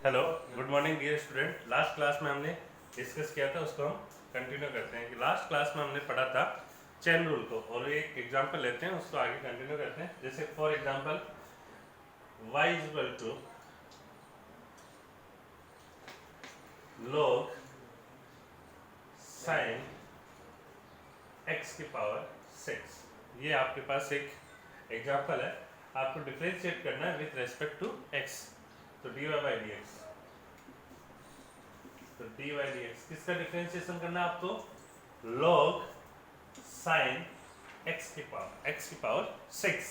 Hello, good morning dear student. Last class में हमने discuss किया था, उसको हम कंटिन्यू करते हैं कि लास्ट क्लास में हमने पढ़ा था चेन रूल को, और एक एग्जांपल लेते हैं, उसको आगे कंटिन्यू करते हैं। जैसे for example y is equal to log sin x की पावर 6। ये आपके पास एक एग्जांपल है, आपको डिफरेंशिएट करना है विथ रेस्पेक्ट टू x। तो dy बाई डी एक्स, तो dy बाई डी एक्स किसका डिफरेंशिएशन करना है आपको? log sin x की पावर 6।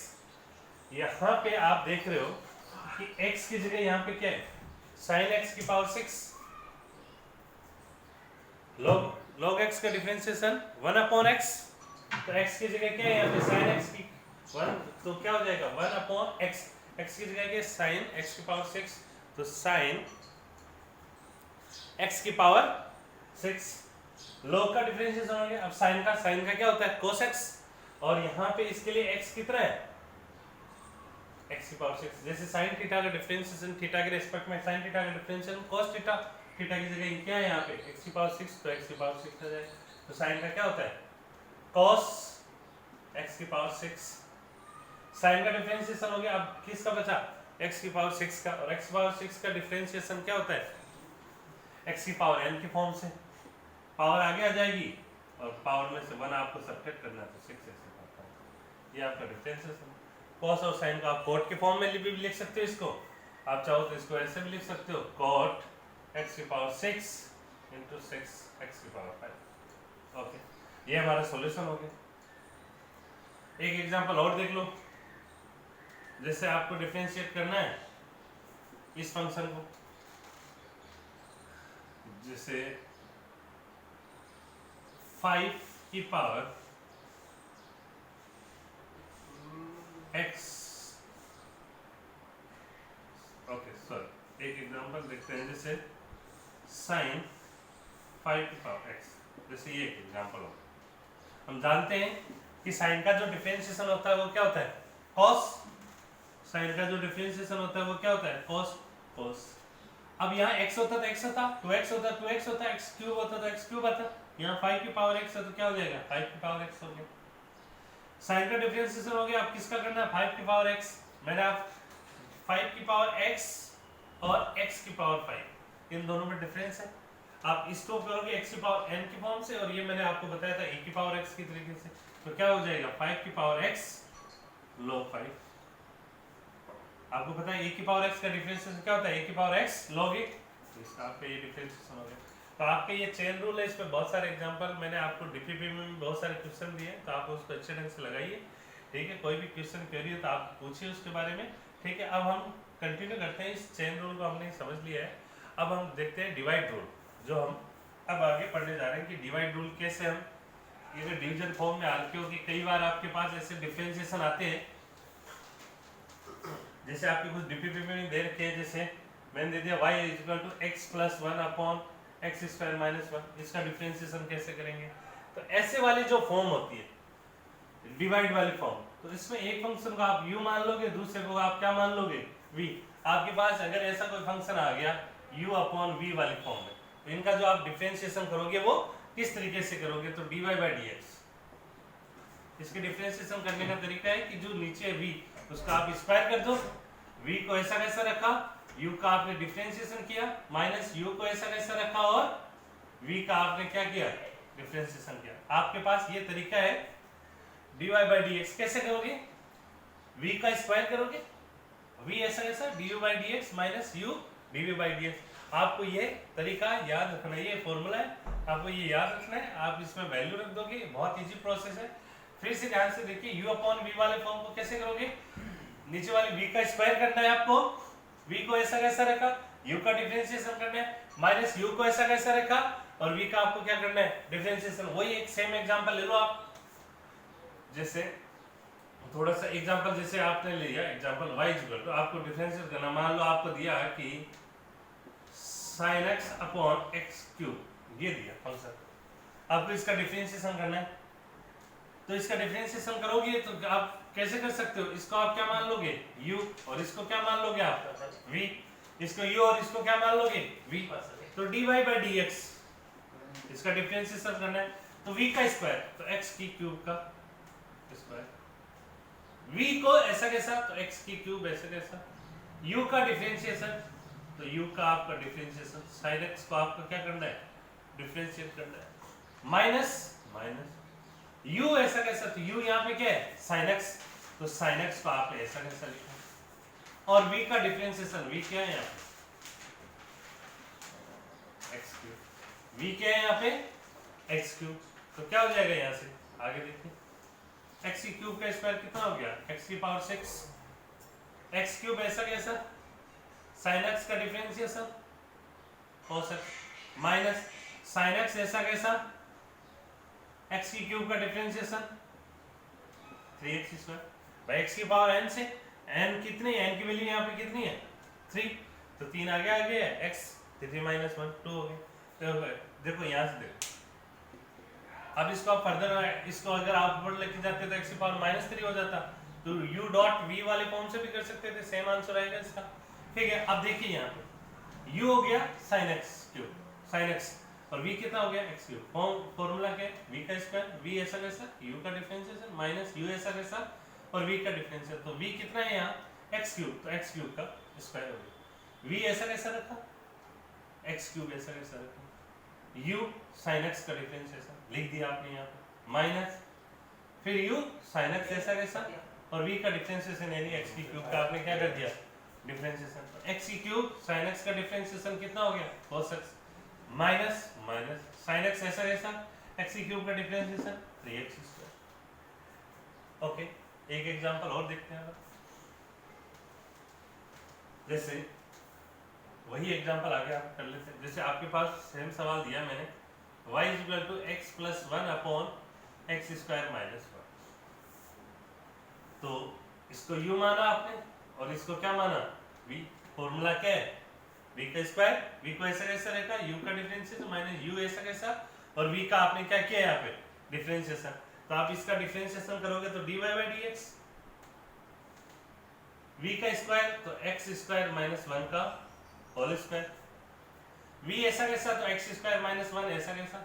यहाँ पे आप देख रहे हो कि x की जगह यहाँ पे क्या है? sin x की पावर 6। log x का डिफरेंशिएशन 1 अपॉन x, तो x की जगह क्या है यहाँ पे? sin x की 1, तो क्या हो जाएगा 1 अपॉन x। x की जगह क्या है? sin x की पावर 6, तो sin x की पावर 6 log का डिफरेंशिएशन हो गया। अब sin का क्या होता है? cos x, और यहाँ पे इसके लिए x कितना है? x की पावर 6। जैसे sin थीटा का डिफरेंशिएशन थीटा के रेस्पेक्ट में sin थीटा का डिफरेंशिएशन cos थीटा, थीटा की जगह क्या है यहाँ पे? x की पावर 6, तो x की पावर 6 आ जाएगा। तो sin का क्या होता है? cos x की पावर 6। sin का डिफरेंशिएशन हो गया। अब किसका बचा? x की पावर 6 का, और x की पावर 6 का डिफरेंशिएशन क्या होता है? x की पावर n के फॉर्म से, पावर आगे आ जाएगी और पावर में से 1 आपको सब्ट्रैक्ट करना है, तो 6 ऐसे होता है। ये आपका डिफरेंशिएशन। cos और sin को आप cot के फॉर्म में भी लिख सकते हो, इसको आप चाहो तो इसको ऐसे भी लिख सकते हो, cot x की पावर 6 इंटू 6 x की पावर 5। ओके, ये हमारा सॉल्यूशन हो गया। एक एग्जांपल और देख लो। जैसे आपको डिफरेंशिएट करना है इस फंक्शन को, जैसे 5 की पावर x, ओके सॉरी, एक एग्जांपल देखते हैं। जैसे sin 5 की पावर x, जैसे ये एक एग्जांपल हो। हम जानते हैं कि sin का जो डिफरेंशिएशन होता है वो क्या होता है? cos। sin का जो डिफरेंशिएशन होता है वो क्या होता है? cos। अब यहाँ x होता तो x होता, 2x होता 2x होता, x क्यूब होता तो x क्यूब आता। यहाँ 5 की पावर x है तो क्या हो जाएगा? 5 की पावर x हो गया। sin का डिफरेंशिएशन हो गया। अब किसका करना है? 5 की पावर x। मैंने आप 5 की पावर x और x की पावर 5, इन दोनों में डिफरेंस है। आप इसको करोगे x की पावर n की फॉर्म से, और ये मैंने आपको बताया था e की पावर x की तरीके से, तो क्या हो जाएगा? 5 की पावर x log 5। आपको पता है e की पावर x का डिफरेंशिएशन क्या होता है? e की पावर x log 1, तो इसका आपका ये डिफरेंशिएशन हो गया। तो आपके ये चेन रूल है, इसमें बहुत सारे एग्जांपल मैंने आपको डीपीपी में भी बहुत सारे क्वेश्चन दिए, तो आप उसको अच्छे ढंग से लगाइए। ठीक है, कोई भी क्वेश्चन क्वेरी हो तो आप पूछिए उसके बारे में। ठीक है, अब हम कंटिन्यू करते हैं। इस चेन रूल को हमने समझ लिया है, अब हम देखते हैं डिवाइड रूल, जो हम अब आगे पढ़ने जा रहे हैं कि डिवाइड रूल कैसे हम ये डिवीजन फॉर्म में आके, क्योंकि कई बार आपके पास ऐसे डिफरेंशिएशन आते हैं, जैसे आपके कुछ डीपीपी में दे रखे हैं। जैसे मैंने दे दिया y is equal to x plus 1 upon x square minus 1, इसका डिफरेंशिएशन कैसे करेंगे? तो ऐसे वाली जो फॉर्म होती है डिवाइड वाली फॉर्म, तो इसमें एक फंक्शन को आप u मान लोगे, दूसरे को आप क्या मान लोगे? v। आपके पास अगर ऐसा कोई फंक्शन आ गया u अपॉन v वाली फॉर्म में, तो इनका जो आप डिफरेंशिएशन करोगे वो किस तरीके से करोगे? तो dy बाई डी एक्स। इसके डिफरेंशिएशन करने का तरीका है कि जो नीचे v उसका आप स्क्वायर कर दो, v को ऐसा कैसा रखा, u का आपने डिफरेंशिएशन किया, माइनस u को ऐसा कैसा रखा, और v का आपने क्या किया? डिफरेंशिएशन किया। आपके पास ये तरीका है dy बाई डी एक्स। कैसे करोगे? v का स्क्वायर करोगे, v ऐसा कैसा du by D x minus u dv by D x. आपको ये तरीका याद रखना है, ये फॉर्मूला है, आपको ये याद रखना है। आप इसमें वैल्यू रख दोगे, बहुत इजी प्रोसेस है। फिर से ध्यान से देखिए, u अपॉन v वाले फॉर्म को कैसे करोगे? नीचे वाले v का स्क्वायर करना है आपको, v को ऐसा कैसा रखा, u का डिफरेंशिएशन करना है, माइनस u को ऐसा कैसा रखा, और v का आपको क्या करना है? डिफरेंशिएशन। वही एक सेम एग्जांपल ले लो आप। जैसे थोड़ा सा एग्जांपल, जैसे आपने लिया एग्जांपल y इक्वल टू, आपको डिफरेंशिएट करना, मान लो आपको दिया कि sin x upon x cube, ये दिया फंक्शन, आपको इसका डिफरेंशिएशन करना है। तो इसका डिफरेंशिएशन करोगे तो आप कैसे कर सकते हो? इसको आप क्या मान लोगे? u, और इसको क्या मान लोगे आप? v। इसको u और इसको क्या मान लोगे v, तो dy by dx इसका डिफरेंशिएशन करना है, तो v का स्क्वायर तो x की क्यूब का स्क्वायर, v को ऐसा कैसा तो x की क्यूब ऐसा कैसा, u का डिफरेंशिएशन तो u का आपका डिफरेंशिएशन, sin x को आपको क्या करना है डिफरेंशिएट करना है, माइनस माइनस u ऐसा कैसा तो u यहाँ पे क्या है sin x, तो sin x को आपने ऐसा कैसा लिखा, और v का डिफरेंशिएशन v क्या है यहाँ पे x क्यूब, v क्या है यहाँ पे x क्यूब, तो क्या हो जाएगा यहाँ से आगे देखिए, x की क्यूब का स्क्वायर कितना हो गया x की पावर 6, x क्यूब ऐसा कैसा sin x का डिफरेंशिएशन हो सकता माइनस sin x ऐसा कैसा x की क्यूब का डिफरेंशिएशन 3x स्क्वायर भाई x की पावर n से, n कितनी है, n की वैल्यू यहाँ पे कितनी है 3, तो 3 आगे आ गया है x 3 माइनस 1 2 हो गए, तो देखो यहाँ से देखो, अब इसको आप फर्दर इसको अगर आप ऊपर लेके जाते तो x की पावर -3 हो जाता, तो u डॉट v वाले फॉर्म से भी कर सकते थे, सेम आंसर आएगा इसका, ठीक है। अब देखिए यहाँ पे u हो गया sin x cube sin x और v कितना हो गया x क्यूब, फॉर्मूला क्या है v का स्क्वायर, v ऐसा कैसा u का डिफरेंशिएशन माइनस u ऐसा कैसा और v का डिफरेंशिएशन, तो v कितना है यहाँ x क्यूब, तो x क्यूब का स्क्वायर हो गया, v ऐसा कैसा रखा x क्यूब ऐसा कैसा रखा, u sin x का डिफरेंशिएशन लिख दिया आपने यहाँ पे माइनस फिर u sin x ऐसा कैसा और v का डिफरेंशिएशन यानी x की क्यूब का आपने क्या कर दिया डिफरेंशिएशन, तो x की क्यूब sin x का डिफरेंशिएशन कितना हो गया cos x minus minus sin x ऐसा कैसा x की क्यूब का डिफरेंशिएशन 3x स्क्वायर। ओके, एक एग्जांपल और देखते हैं, जैसे वही एग्जांपल आगे आप कर लेते हैं, जैसे आपके पास सेम सवाल दिया मैंने y equal to x plus 1 upon x square minus 1, तो इसको u माना आपने और इसको क्या माना v, फॉर्मूला क्या है v का स्क्वायर, v को ऐसा कैसा रखा u का डिफरेंशिएशन माइनस u ऐसा कैसा और v का आपने क्या किया यहाँ पे डिफरेंशिएशन, तो आप इसका डिफरेंशिएशन करोगे तो dy by dx, v का स्क्वायर तो x स्क्वायर माइनस 1 का होल स्क्वायर, v ऐसा कैसा तो x स्क्वायर माइनस 1 ऐसा कैसा,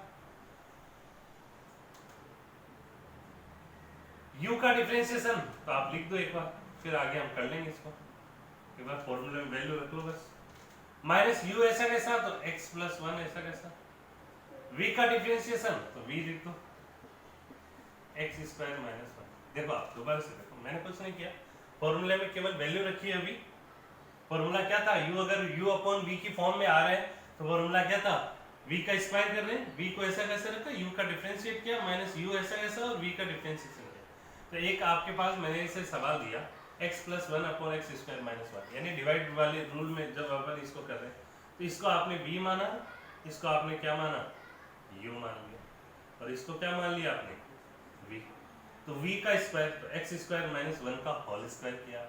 u का डिफरेंशिएशन तो आप लिख दो एक बार, फिर आगे हम कर लेंगे इसको, एक बार फॉर्मूले में वैल्यू रख लो बस, माइनस u ऐसा कैसा तो x प्लस 1 ऐसा कैसा, v का डिफरेंशिएशन तो v लिख दो x स्क्वायर माइनस 1, देखो आप दोबारा से देखो, मैंने कुछ नहीं किया, फॉर्मूले में केवल वैल्यू रखी है, अभी फॉर्मूला क्या था u, अगर u अपॉन v की फॉर्म में आ रहा है तो फॉर्मूला क्या था v का स्क्वायर कर रहे हैं, v को ऐसा कैसे रखा u का डिफरेंशिएट किया माइनस u ऐसा कैसा और v का डिफरेंशिएशन किया, तो एक आपके पास मैंने इसे सवाल दिया x plus 1 upon x square minus 1, यानी डिवाइड वाले रूल में जब अपन इसको कर रहे हैं तो इसको आपने v माना, इसको आपने क्या माना u मान लिया और इसको क्या मान लिया आपने v, तो v का स्क्वायर तो एक्स स्क्वायर माइनस 1 का होल स्क्वायर किया,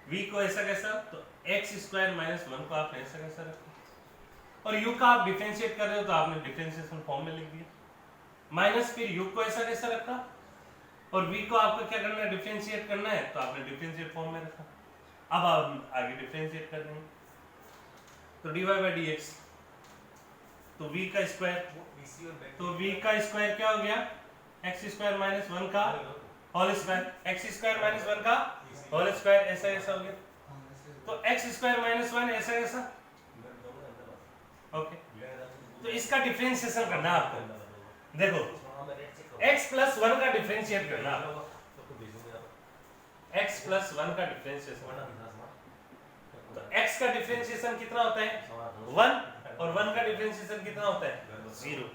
v को ऐसा कैसा तो एक्स स्क्वायर माइनस 1 को आपने ऐसा कैसा रखा और u का आप डिफरेंशिएट कर रहे हो तो आपने डिफरेंशिएशन फॉर्म में लिख दिया, माइनस फिर u को ऐसा कैसा रखा और v को आपको क्या करना है डिफरेंशिएट करना है तो आपने डिफरेंशिएट फॉर्म में रखा, अब आप आगे डिफरेंशिएट कर देंगे तो dy by dx, तो v का स्क्वायर तो v का स्क्वायर क्या हो गया एक्स स्क्वायर माइनस 1 का whole square, x square minus 1 का होल स्क्वायर ऐसा ऐसा हो गया, तो एक्स स्क्वायर माइनस 1 ऐसा ऐसा, ओके, तो इसका डिफरेंशिएशन करना है आपको, देखो x प्लस 1 का डिफरेंशिएट करना है, x प्लस 1 का डिफरेंशिएशन, तो x का डिफरेंशिएशन कितना होता है 1 और 1 का डिफरेंशिएशन कितना होता है 0,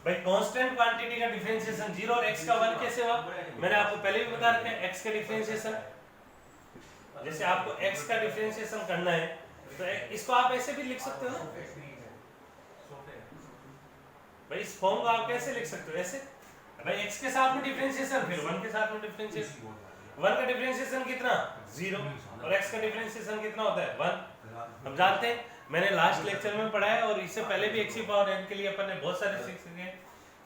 भाई कांस्टेंट क्वांटिटी का डिफरेंशिएशन 0 और x का 1 कैसे हुआ, मैंने आपको पहले भी बता रखा है, x का डिफरेंशिएशन, जैसे आपको x का डिफरेंशिएशन करना है तो इसको आप ऐसे भी लिख सकते हो ना भाई, इस फॉर्म को आप कैसे लिख सकते हो ऐसे, भाई x के साथ में डिफरेंशिएशन फिर 1 के साथ में डिफरेंशिएशन, 1 का डिफरेंशिएशन कितना 0 और x का डिफरेंशिएशन कितना होता है 1, हम जानते हैं मैंने लास्ट लेक्चर में पढ़ाया और इससे पहले भी x की पावर n के लिए अपन ने बहुत सारे सीख सके,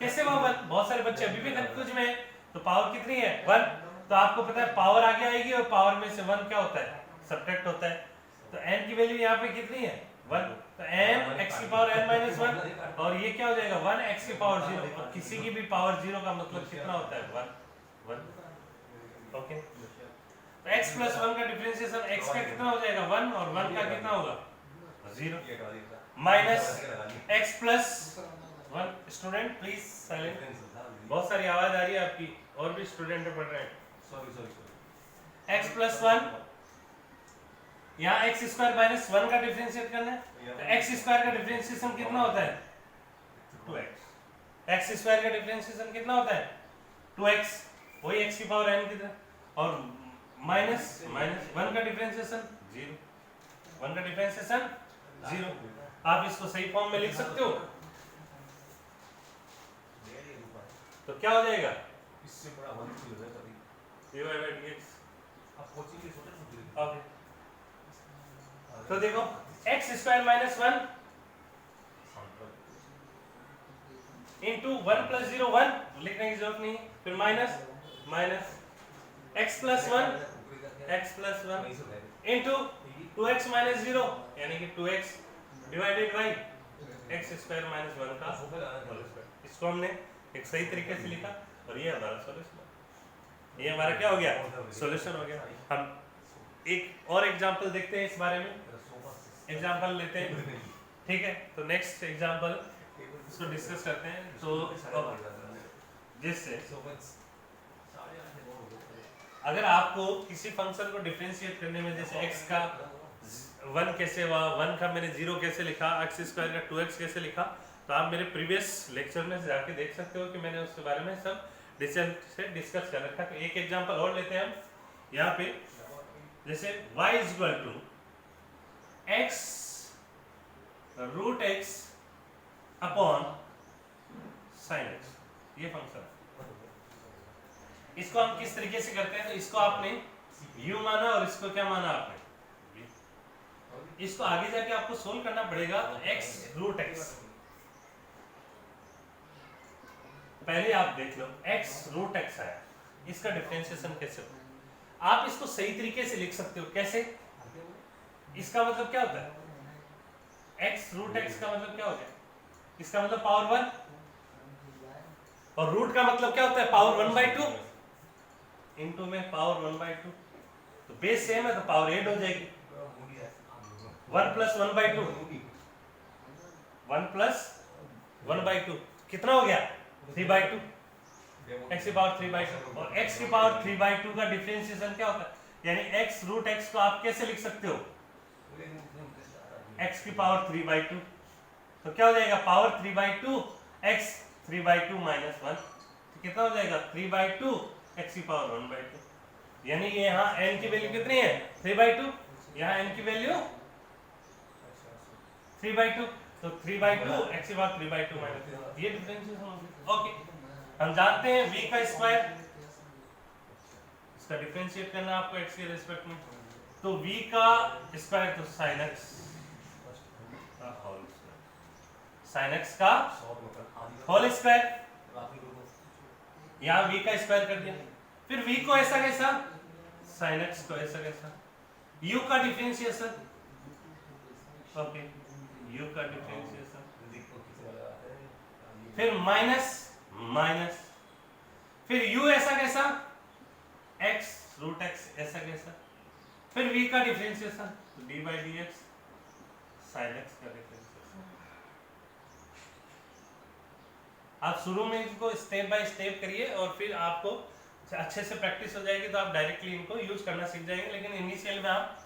कैसे वहां बहुत सारे बच्चे अभी भी कंफ्यूज में है, तो पावर कितनी है 1, तो आपको पता है पावर आगे आएगी और पावर में से 1 क्या होता है सब्ट्रैक्ट होता है, तो n की वैल्यू यहाँ पे कितनी है 1, तो m x की पावर n माइनस 1 और ये क्या हो जाएगा 1 x की पावर 0, और किसी की भी पावर 0 का मतलब कितना होता है 1 ओके। तो x प्लस 1 का डिफरेंशिएशन x का कितना हो जाएगा 1 और 1 का कितना होगा 0 minus x plus 1। Student please silent, बहुत सारी आवाज आ रही है आपकी, और भी स्टूडेंट पढ़ रहे हैं। x प्लस 1, यहाँ एक्स स्क्वायर माइनस 1 का डिफरेंशिएट करना है, तो एक्स स्क्वायर का डिफरेंशिएशन कितना होता है 2x। एक्स स्क्वायर का डिफरेंशिएशन कितना होता है 2x, वही x की पावर n की तरह, और माइनस 1 का डिफरेंशिएशन 0, 1 का डिफरेंशिएशन 0। आप इसको सही फॉर्म में लिख सकते हो, तो क्या हो जाएगा इससे बड़ा 1 किलो है कभी dx। आप कोचिंग के छोटे से ओके, तो देखो x square minus 1 into 1 plus 0 1, लिखने की जरूरत नहीं, फिर minus x plus 1 into 2x minus 0 यानी कि 2x divided by x square minus 1 का होल स्क्वायर। इसको हमने एक सही तरीके से लिखा और ये हमारा सॉल्यूशन, ये हमारा क्या हो गया सॉल्यूशन हो गया। हम एक और एग्जांपल देखते हैं इस बारे में, एग्जांपल लेते हैं, ठीक है। तो नेक्स्ट एग्जांपल इसको डिस्कस करते हैं। तो जिससे अगर आपको किसी फंक्शन को डिफरेंशिएट करने में, जैसे x का 1 कैसे हुआ, 1 का मैंने 0 कैसे लिखा, x स्क्वायर का 2x कैसे लिखा, तो आप मेरे प्रीवियस लेक्चर में जाके देख सकते हो कि मैंने उसके बारे में सब डिटेल से डिस्कस कर रखा है। तो एक एग्जांपल और लेते हैं हम यहाँ पे, जैसे y is equal to x root x upon sine x, ये फंक्शन है। इसको हम किस तरीके से करते हैं, तो इसको आपने u माना और इसको क्या माना आपने v। इसको आगे जाके आपको सोल्व करना पड़ेगा। तो x रूट x, पहले आप देख लो x रूट x आया, इसका डिफरेंशिएशन कैसे होगा। आप इसको सही तरीके से लिख सकते हो, कैसे, इसका मतलब क्या होता है x रूट x का मतलब क्या होता है, इसका मतलब पावर 1, और रूट का मतलब क्या होता है पावर 1/2, इनटू में पावर 1/2, तो बेस सेम है तो पावर 8 हो जाएगी। 1 प्लस 1/2, 1 प्लस 1/2 कितना हो गया 3/2, x की पावर 3/2, और x की पावर 3/2 का डिफरेंशिएशन क्या होता है, यानी x रूट x को आप कैसे लिख सकते हो x की पावर 3/2, तो क्या हो जाएगा पावर 3/2 x 3/2 माइनस 1, तो कितना हो जाएगा 3/2 x की पावर 1/2, यानी ये यहाँ n की वैल्यू कितनी है 3/2, यहाँ n की वैल्यू 3/2, तो 3/2 x की पावर 3/2 माइनस 1, ये डिफरेंशिएशन हो गया। ओके, हम जानते हैं v का स्क्वायर, इसका डिफरेंशिएट करना आपको x के रिस्पेक्ट में, तो v का स्क्वायर तो sin x का होल स्क्वायर, sin x का होल स्क्वायर, यहाँ v का स्क्वायर कर दिया, फिर v को ऐसा कैसा, sin x को ऐसा कैसा, u का डिफरेंशिएशन, ओके u का डिफरेंशिएशन, फिर माइनस, फिर u ऐसा कैसा, x रूट x ऐसा कैसा, फिर v का डिफरेंशिएशन d/dx sin x का डिफरेंशिएशन। आप शुरू में इसको स्टेप बाय स्टेप करिए और फिर आपको अच्छे से प्रैक्टिस हो जाएगी तो आप डायरेक्टली इनको यूज करना सीख जाएंगे। लेकिन इनिशियल में आप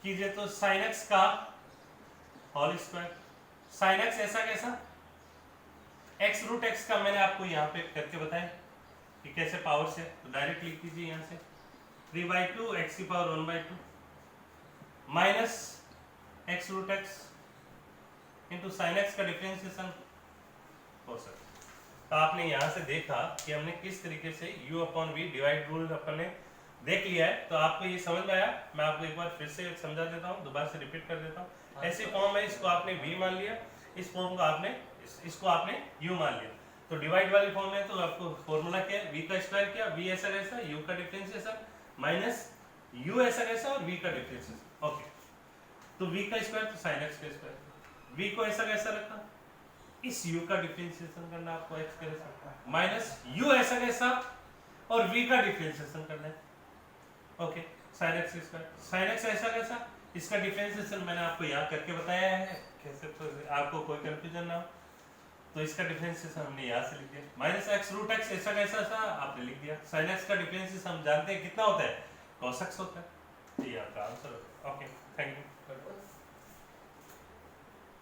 कीजिए तो sin x का होल स्क्वायर, sin x ऐसा कैसा, x रूट x का मैंने आपको यहाँ पे करके बताया कि कैसे पावर से, तो डायरेक्ट लिख दीजिए यहाँ से 3/2 x की power 1/2 minus x root x into sine x का डिफरेंशिएशन हो सकता है। तो आपने यहाँ से देखा कि हमने किस तरीके से u upon v divide rule अपन ने देख लिया है, तो आपको ये समझ में आया। मैं आपको एक बार फिर से समझा देता हूँ, दोबारा से रिपीट कर देता हूँ। ऐसी फॉर्म है, इसको आपने v मान लिया, इस फॉर्म को आपने इसको आपने u मान लिया, तो डिवाइड वाली फॉर्म है तो आपको फॉर्मूला क्या है, v का स्क्वायर किया, v ऐसा कैसा, u का डिफरेंशिएशन माइनस u ऐसा कैसा और v का डिफरेंशिएशन। ओके, तो v का स्क्वायर तो sin x का स्क्वायर। v को ऐसा कैसा रखा, इस u का डिफरेंशिएशन करना आपको x के साथ माइनस u ऐसा कैसा और v का डिफरेंशिएशन करना है। Okay sin x square, sin x ऐसा कैसा, इसका डिफरेंशिएशन मैंने आपको यहाँ करके बताया है, कैसे तो आपको कोई कंफ्यूजन ना हो। तो इसका डिफरेंशिएशन हमने यहाँ से लिख दिया, माइनस x रूट x ऐसा कैसा था आपने लिख दिया। sin x का डिफरेंशिएशन हम जानते हैं कितना होता है, cos x होता है। तो ये आपका आंसर होगा। Okay thank you.